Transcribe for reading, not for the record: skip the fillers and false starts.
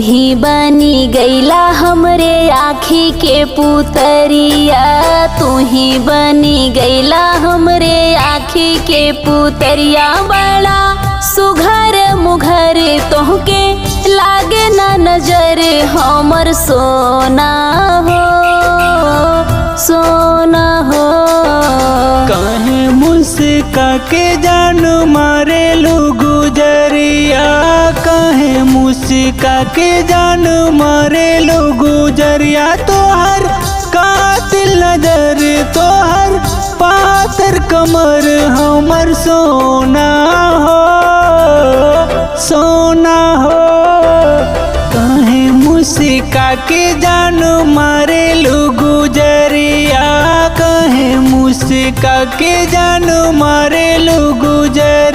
ही बनी गईला हमरे आँखी के पुतरिया, तू ही बनी गईला हमरे आँखी के पुतरिया। बड़ा सुघर मुघर तोहके लागे ना नजर, हमर सोना हो सोना हो। काहे मुस्का के जान मारे लो गुजरिया, काहे मुस्का के जान मारे लो गुजरिया। तोहर कातिल नजर, तोहर पातर कमर, हमर सोना हो सोना हो। काहे मुस्का के जान मारे लो गुजरिया, काहे मुस्का के जान मारे लो गुजरिया।